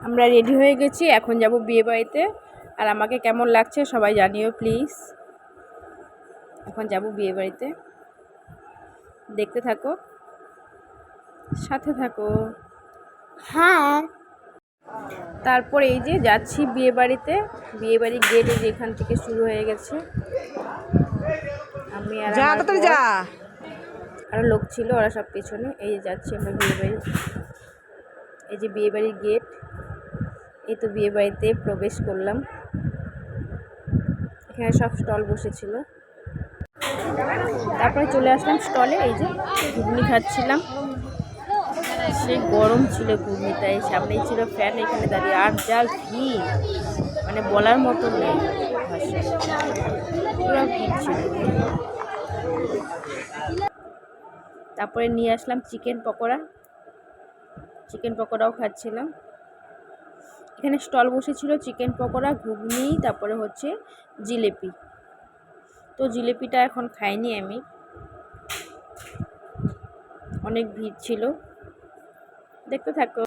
আমরা রেডি হয়ে গেছি, এখন যাব বিয়ে বাড়িতে। আর আমাকে কেমন লাগছে সবাই জানিও প্লিজ। এখন যাব বিয়ে বাড়িতে, দেখতে থাকো, সাথে থাকো। হ্যাঁ, তারপর এই যে যাচ্ছি বিয়ে বাড়িতে। বিয়ে বাড়ির গেট এই যে এখান থেকে শুরু হয়ে গেছে। আমি আর আরও লোক ছিল, ওরা সব পেছনে। এই যে যাচ্ছি আমরা বিয়ে বাড়ি। এই যে বিয়ে বাড়ির গেট। এই তো বিয়ে বাড়িতে প্রবেশ করলাম। এখানে সব স্টল বসেছিল। তারপরে চলে আসলাম স্টলে। এই যে ঘুগনি খাচ্ছিলাম, সেই গরম ছিল ঘুগনিটাই। সামনেই ছিল ফ্যান, এখানে দাঁড়িয়ে। আর যা ভিড়, মানে বলার মতো নেই ভাষা, পুরো ভিড় ছিল। তারপরে নিয়ে আসলাম চিকেন পকোড়া। চিকেন পকোড়াও খাচ্ছিলাম। এখানে স্টল বসেছিল চিকেন পকোড়া, ঘুগনি, তারপরে হচ্ছে জিলেপি। তো জিলেপিটা এখন খাইনি আমি, অনেক ভিড় ছিল। দেখতে থাকো।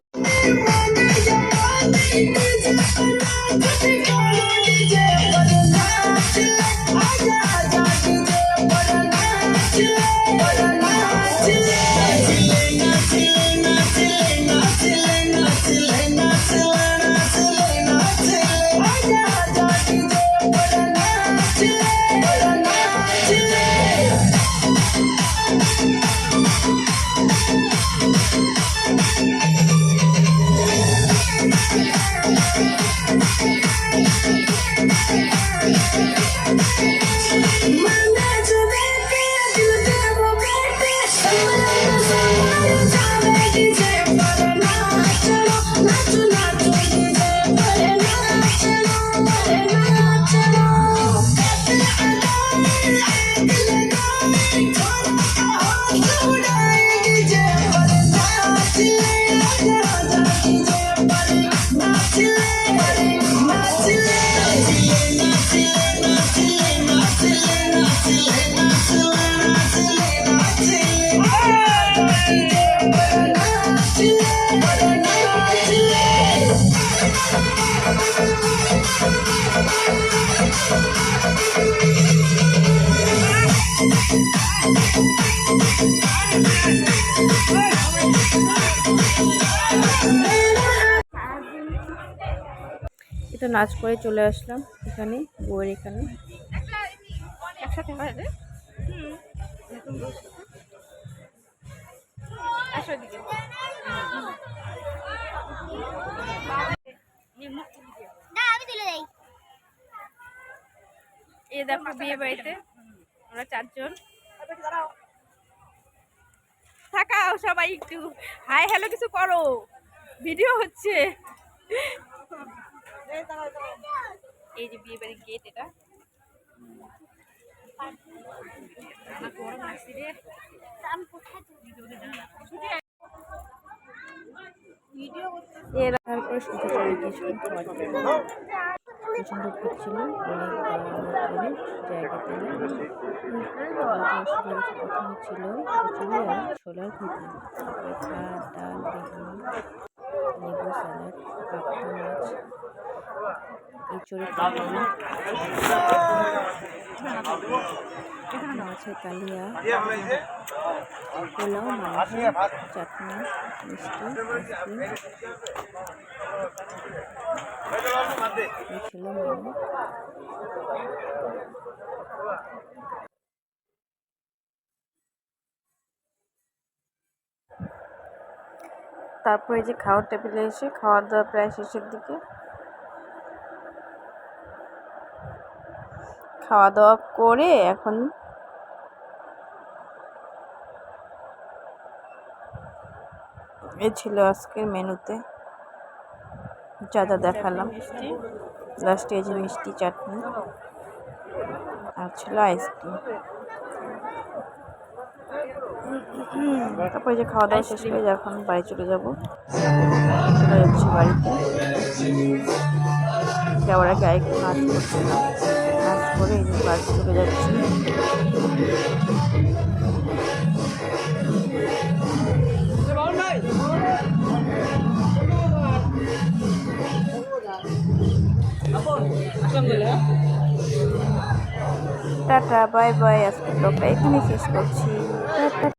এটা নাচ করে চলে আসলাম এখানে, বউয়ের এখানে। এ দেখো বিয়ে বাড়িতে আমরা চারজন। থাকাও সবাই, একটু হাই হ্যালো কিছু করো, ভিডিও হচ্ছে। এই যে বিয়ে বাড়ির গেট, এটা তারপরে শুধু চলে গিয়েছিলাম খাওয়ার জন্য। প্রচণ্ড ভিড় ছিল, অনেক দাঁড়ানোর জায়গা পেলে। প্রথমে ছিল কচুরি আর ছোলার ঘুগনি, তারপরে ভাত, ডাল, বেগুনি, লেবু, স্যালাড, পাবদা মাছ, এঁচড়ের তরকারি, মাছের কালিয়া, পোলাও, মাংস, চাটনি, মিষ্টি, আইসক্রিম। এই ছিল মেনু। তারপরে যে খাওয়ার টেবিলে এসে খাওয়া দাওয়া প্রায় শেষের দিকে। খাওয়া দাওয়া করে এখন এ ছিল আজকের মেনুতে যা যা দেখালাম। লাস্টে এই যে মিষ্টি, চাটনি আর ছিল আইসক্রিম। তারপরে যে খাওয়া দাওয়া শেষ করে এখন বাড়ি চলে যাবো। চলে যাচ্ছি বাড়িতে। যাওয়ার আগে আরেকটু নাচ করছিলাম, নাচ করে এই যে বাড়ি চলে যাচ্ছি। টাটা বাই বাই, আজকে ব্লগটা এখানে শেষ করছি। টাটা।